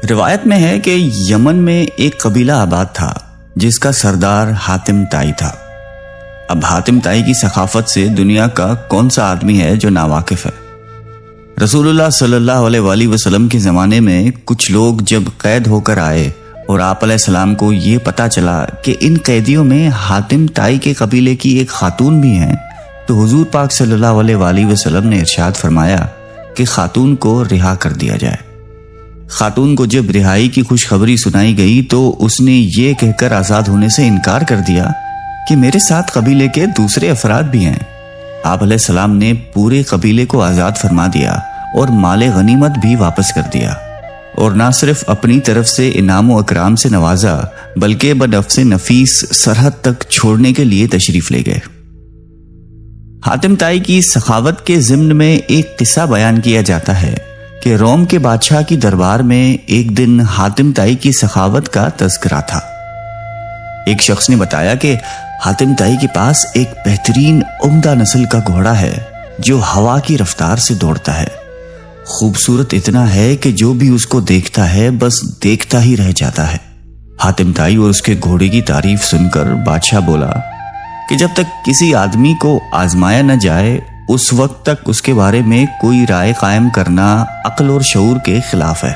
روایت میں ہے کہ یمن میں ایک قبیلہ آباد تھا جس کا سردار حاتم طائی تھا۔ اب حاتم طائی کی ثقافت سے دنیا کا کون سا آدمی ہے جو ناواقف ہے؟ رسول اللہ صلی اللہ علیہ وآلہ وسلم کے زمانے میں کچھ لوگ جب قید ہو کر آئے اور آپ علیہ السلام کو یہ پتا چلا کہ ان قیدیوں میں حاتم طائی کے قبیلے کی ایک خاتون بھی ہیں، تو حضور پاک صلی اللہ علیہ وآلہ وسلم نے ارشاد فرمایا کہ خاتون کو رہا کر دیا جائے۔ خاتون کو جب رہائی کی خوشخبری سنائی گئی تو اس نے یہ کہہ کر آزاد ہونے سے انکار کر دیا کہ میرے ساتھ قبیلے کے دوسرے افراد بھی ہیں۔ آپ علیہ السلام نے پورے قبیلے کو آزاد فرما دیا اور مال غنیمت بھی واپس کر دیا، اور نہ صرف اپنی طرف سے انعام و اکرام سے نوازا بلکہ بنفس نفیس سرحد تک چھوڑنے کے لیے تشریف لے گئے۔ حاتم طائی کی سخاوت کے ضمن میں ایک قصہ بیان کیا جاتا ہے کہ روم کے بادشاہ کی دربار میں ایک دن حاتم طائی کی سخاوت کا تذکرہ تھا۔ ایک شخص نے بتایا کہ حاتم طائی کے پاس ایک بہترین عمدہ نسل کا گھوڑا ہے جو ہوا کی رفتار سے دوڑتا ہے، خوبصورت اتنا ہے کہ جو بھی اس کو دیکھتا ہے بس دیکھتا ہی رہ جاتا ہے۔ حاتم طائی اور اس کے گھوڑے کی تعریف سن کر بادشاہ بولا کہ جب تک کسی آدمی کو آزمایا نہ جائے اس وقت تک اس کے بارے میں کوئی رائے قائم کرنا عقل اور شعور کے خلاف ہے۔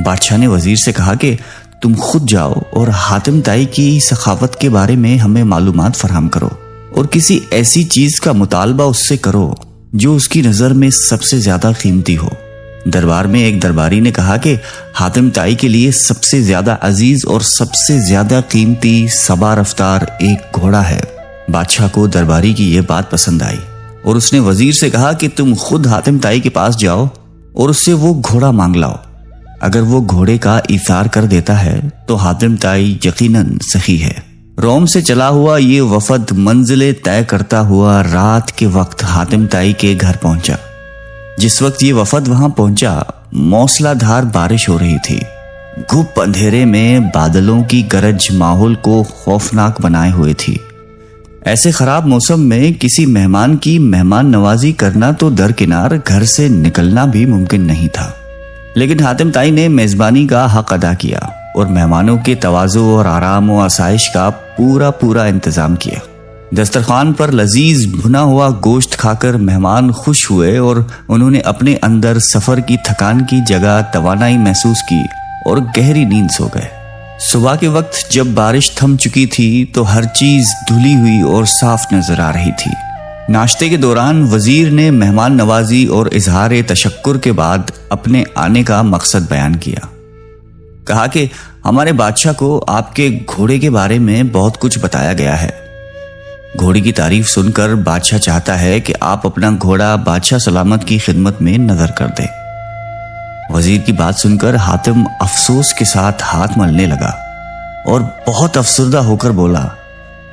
بادشاہ نے وزیر سے کہا کہ تم خود جاؤ اور حاتم طائی کی سخاوت کے بارے میں ہمیں معلومات فراہم کرو اور کسی ایسی چیز کا مطالبہ اس سے کرو جو اس کی نظر میں سب سے زیادہ قیمتی ہو۔ دربار میں ایک درباری نے کہا کہ حاتم طائی کے لیے سب سے زیادہ عزیز اور سب سے زیادہ قیمتی سبا رفتار ایک گھوڑا ہے۔ بادشاہ کو درباری کی یہ بات پسند آئی اور اس نے وزیر سے کہا کہ تم خود حاتم طائی کے پاس جاؤ اور اس سے وہ گھوڑا مانگ لاؤ۔ اگر وہ گھوڑے کا ایثار کر دیتا ہے تو حاتم طائی یقیناً سخی ہے۔ روم سے چلا ہوا یہ وفد منزل طے کرتا ہوا رات کے وقت حاتم طائی کے گھر پہنچا۔ جس وقت یہ وفد وہاں پہنچا موسلا دھار بارش ہو رہی تھی۔ گھپ اندھیرے میں بادلوں کی گرج ماحول کو خوفناک بنائے ہوئے تھی۔ ایسے خراب موسم میں کسی مہمان کی مہمان نوازی کرنا تو درکنار گھر سے نکلنا بھی ممکن نہیں تھا، لیکن حاتم طائی نے میزبانی کا حق ادا کیا اور مہمانوں کے تواضع اور آرام و آسائش کا پورا انتظام کیا۔ دسترخوان پر لذیذ بھنا ہوا گوشت کھا کر مہمان خوش ہوئے اور انہوں نے اپنے اندر سفر کی تھکان کی جگہ توانائی محسوس کی اور گہری نیند سو گئے۔ صبح کے وقت جب بارش تھم چکی تھی تو ہر چیز دھلی ہوئی اور صاف نظر آ رہی تھی۔ ناشتے کے دوران وزیر نے مہمان نوازی اور اظہار تشکر کے بعد اپنے آنے کا مقصد بیان کیا۔ کہا کہ ہمارے بادشاہ کو آپ کے گھوڑے کے بارے میں بہت کچھ بتایا گیا ہے۔ گھوڑے کی تعریف سن کر بادشاہ چاہتا ہے کہ آپ اپنا گھوڑا بادشاہ سلامت کی خدمت میں نظر کر دیں۔ وزیر کی بات سن کر حاتم افسوس کے ساتھ ہاتھ ملنے لگا اور بہت افسردہ ہو کر بولا،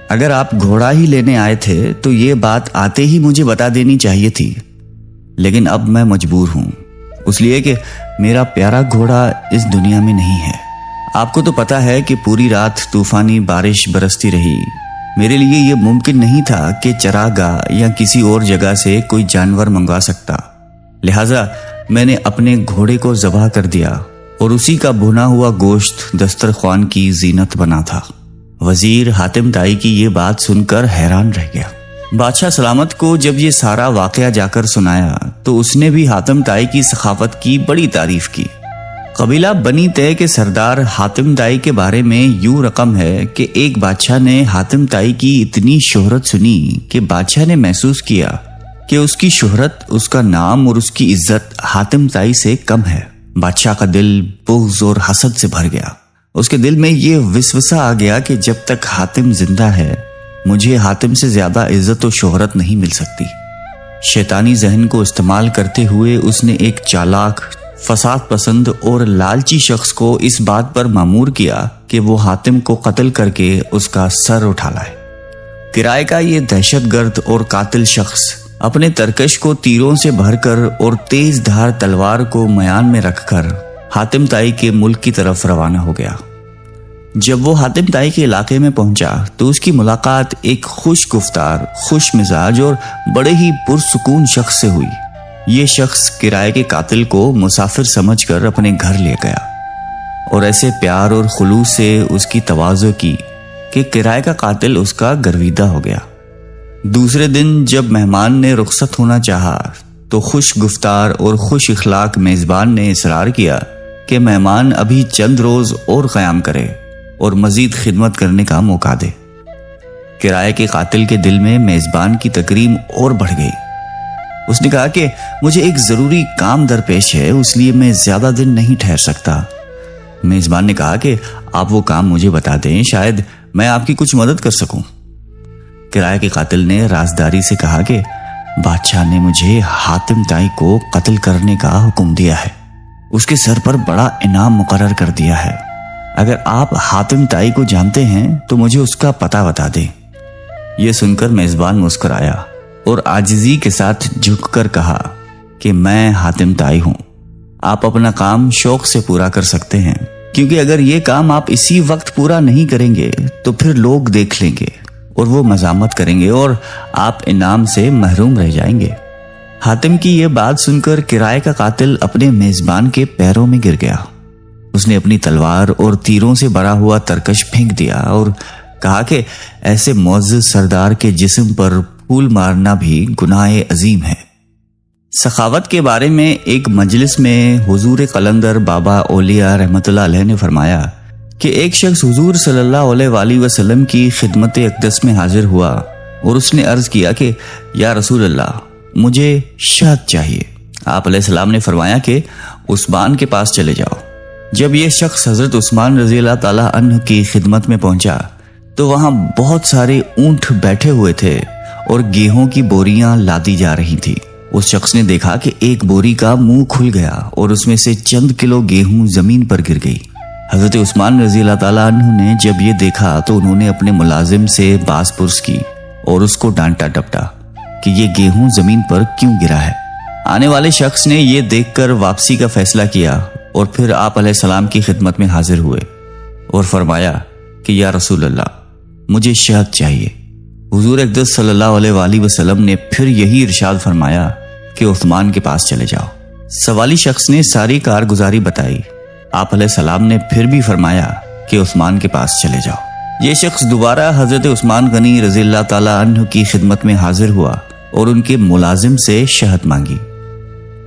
اگر آپ گھوڑا ہی لینے آئے تھے تو یہ بات آتے ہی مجھے بتا دینی چاہیے تھی، لیکن اب میں مجبور ہوں، اس لیے کہ میرا پیارا گھوڑا اس دنیا میں نہیں ہے۔ آپ کو تو پتا ہے کہ پوری رات طوفانی بارش برستی رہی۔ میرے لیے یہ ممکن نہیں تھا کہ چراگاہ یا کسی اور جگہ سے کوئی جانور منگوا سکتا، لہٰذا میں نے اپنے گھوڑے کو ذبح کر دیا اور اسی کا بھنا ہوا گوشت دسترخوان کی زینت بنا تھا۔ وزیر حاتم طائی کی یہ بات سن کر حیران رہ گیا۔ بادشاہ سلامت کو جب یہ سارا واقعہ جا کر سنایا تو اس نے بھی حاتم طائی کی سخاوت کی بڑی تعریف کی۔ قبیلہ بنی طے کے سردار حاتم طائی کے بارے میں یوں رقم ہے کہ ایک بادشاہ نے حاتم طائی کی اتنی شہرت سنی کہ بادشاہ نے محسوس کیا کہ اس کی شہرت، اس کا نام اور اس کی عزت حاتم طائی سے کم ہے۔ بادشاہ کا دل بغض اور حسد سے بھر گیا۔ اس کے دل میں یہ وسوسہ آ گیا کہ جب تک حاتم زندہ ہے مجھے حاتم سے زیادہ عزت و شہرت نہیں مل سکتی۔ شیطانی ذہن کو استعمال کرتے ہوئے اس نے ایک چالاک، فساد پسند اور لالچی شخص کو اس بات پر مامور کیا کہ وہ حاتم کو قتل کر کے اس کا سر اٹھا لائے۔ کرائے کا یہ دہشت گرد اور قاتل شخص اپنے ترکش کو تیروں سے بھر کر اور تیز دھار تلوار کو میان میں رکھ کر حاتم طائی کے ملک کی طرف روانہ ہو گیا۔ جب وہ حاتم طائی کے علاقے میں پہنچا تو اس کی ملاقات ایک خوش گفتار، خوش مزاج اور بڑے ہی پرسکون شخص سے ہوئی۔ یہ شخص کرائے کے قاتل کو مسافر سمجھ کر اپنے گھر لے گیا۔ اور ایسے پیار اور خلوص سے اس کی تواضع کی کہ کرائے کا قاتل اس کا گرویدہ ہو گیا۔ دوسرے دن جب مہمان نے رخصت ہونا چاہا تو خوش گفتار اور خوش اخلاق میزبان نے اصرار کیا کہ مہمان ابھی چند روز اور قیام کرے اور مزید خدمت کرنے کا موقع دے۔ کرائے کے قاتل کے دل میں میزبان کی تکریم اور بڑھ گئی۔ اس نے کہا کہ مجھے ایک ضروری کام درپیش ہے، اس لیے میں زیادہ دن نہیں ٹھہر سکتا۔ میزبان نے کہا کہ آپ وہ کام مجھے بتا دیں، شاید میں آپ کی کچھ مدد کر سکوں۔ کرائے کے قاتل نے رازداری سے کہا کہ بادشاہ نے مجھے حاتم طائی کو قتل کرنے کا حکم دیا ہے، اس کے سر پر بڑا انعام مقرر کر دیا ہے۔ اگر آپ حاتم طائی کو جانتے ہیں تو مجھے اس کا پتہ بتا دیں۔ یہ سن کر میزبان مسکرایا اور عاجزی کے ساتھ جھک کر کہا کہ میں حاتم طائی ہوں، آپ اپنا کام شوق سے پورا کر سکتے ہیں، کیونکہ اگر یہ کام آپ اسی وقت پورا نہیں کریں گے تو پھر لوگ دیکھ لیں گے اور وہ مذمت کریں گے اور آپ انعام سے محروم رہ جائیں گے۔ حاتم کی یہ بات سن کر کرائے کا قاتل اپنے میزبان کے پیروں میں گر گیا۔ اس نے اپنی تلوار اور تیروں سے بھرا ہوا ترکش پھینک دیا اور کہا کہ ایسے معزز سردار کے جسم پر پھول مارنا بھی گناہ عظیم ہے۔ سخاوت کے بارے میں ایک مجلس میں حضور قلندر بابا اولیاء رحمۃ اللہ علیہ نے فرمایا کہ ایک شخص حضور صلی اللہ علیہ وآلہ وسلم کی خدمت اقدس میں حاضر ہوا اور اس نے عرض کیا کہ یا رسول اللہ، مجھے شہد چاہیے۔ آپ علیہ السلام نے فرمایا کہ عثمان کے پاس چلے جاؤ۔ جب یہ شخص حضرت عثمان رضی اللہ تعالی عنہ کی خدمت میں پہنچا تو وہاں بہت سارے اونٹ بیٹھے ہوئے تھے اور گیہوں کی بوریاں لادی جا رہی تھی۔ اس شخص نے دیکھا کہ ایک بوری کا منہ کھل گیا اور اس میں سے چند کلو گیہوں زمین پر گر گئی۔ حضرت عثمان رضی اللہ تعالیٰ عنہ نے جب یہ دیکھا تو انہوں نے اپنے ملازم سے باز پرس کی اور اس کو ڈانٹا ڈپٹا کہ یہ گیہوں زمین پر کیوں گرا ہے۔ آنے والے شخص نے یہ دیکھ کر واپسی کا فیصلہ کیا اور پھر آپ علیہ السلام کی خدمت میں حاضر ہوئے اور فرمایا کہ یا رسول اللہ، مجھے شہد چاہیے۔ حضور اقدس صلی اللہ علیہ وآلہ وسلم نے پھر یہی ارشاد فرمایا کہ عثمان کے پاس چلے جاؤ۔ سوالی شخص نے ساری کارگزاری بتائی۔ آپ علیہ السلام نے پھر بھی فرمایا کہ عثمان کے پاس چلے جاؤ۔ یہ شخص دوبارہ حضرت عثمان غنی رضی اللہ تعالیٰ عنہ کی خدمت میں حاضر ہوا اور ان کے ملازم سے شہد مانگی۔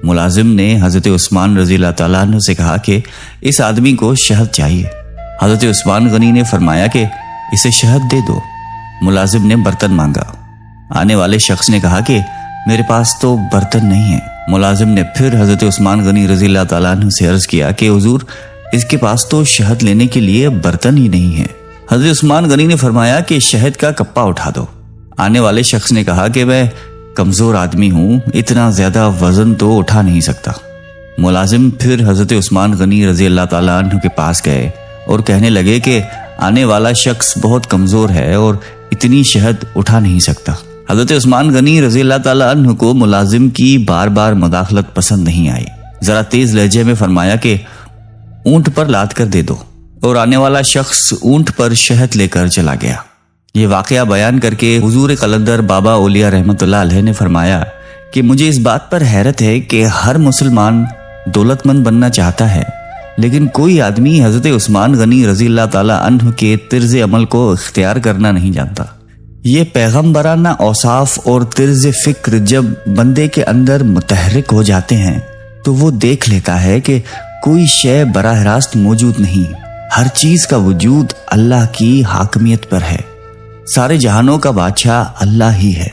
ملازم نے حضرت عثمان رضی اللہ تعالیٰ عنہ سے کہا کہ اس آدمی کو شہد چاہیے۔ حضرت عثمان غنی نے فرمایا کہ اسے شہد دے دو۔ ملازم نے برتن مانگا۔ آنے والے شخص نے کہا کہ میرے پاس تو برتن نہیں ہے۔ ملازم نے پھر حضرت عثمان غنی رضی اللہ تعالیٰ عنہ سے عرض کیا کہ حضور، اس کے پاس تو شہد لینے کے لیے برتن ہی نہیں ہے۔ حضرت عثمان غنی نے فرمایا کہ شہد کا کپا اٹھا دو۔ آنے والے شخص نے کہا کہ میں کمزور آدمی ہوں، اتنا زیادہ وزن تو اٹھا نہیں سکتا۔ ملازم پھر حضرت عثمان غنی رضی اللہ تعالیٰ عنہ کے پاس گئے اور کہنے لگے کہ آنے والا شخص بہت کمزور ہے اور اتنی شہد اٹھا نہیں سکتا۔ حضرت عثمان غنی رضی اللہ تعالیٰ عنہ کو ملازم کی بار بار مداخلت پسند نہیں آئی۔ ذرا تیز لہجے میں فرمایا کہ اونٹ پر لاد کر دے دو، اور آنے والا شخص اونٹ پر شہد لے کر چلا گیا۔ یہ واقعہ بیان کر کے حضور قلندر بابا اولیاء رحمۃ اللہ علیہ نے فرمایا کہ مجھے اس بات پر حیرت ہے کہ ہر مسلمان دولت مند بننا چاہتا ہے، لیکن کوئی آدمی حضرت عثمان غنی رضی اللہ تعالیٰ عنہ کے طرز عمل کو اختیار کرنا نہیں جانتا۔ یہ پیغمبرانہ اوصاف اور طرز فکر جب بندے کے اندر متحرک ہو جاتے ہیں تو وہ دیکھ لیتا ہے کہ کوئی شے براہ راست موجود نہیں، ہر چیز کا وجود اللہ کی حاکمیت پر ہے، سارے جہانوں کا بادشاہ اللہ ہی ہے۔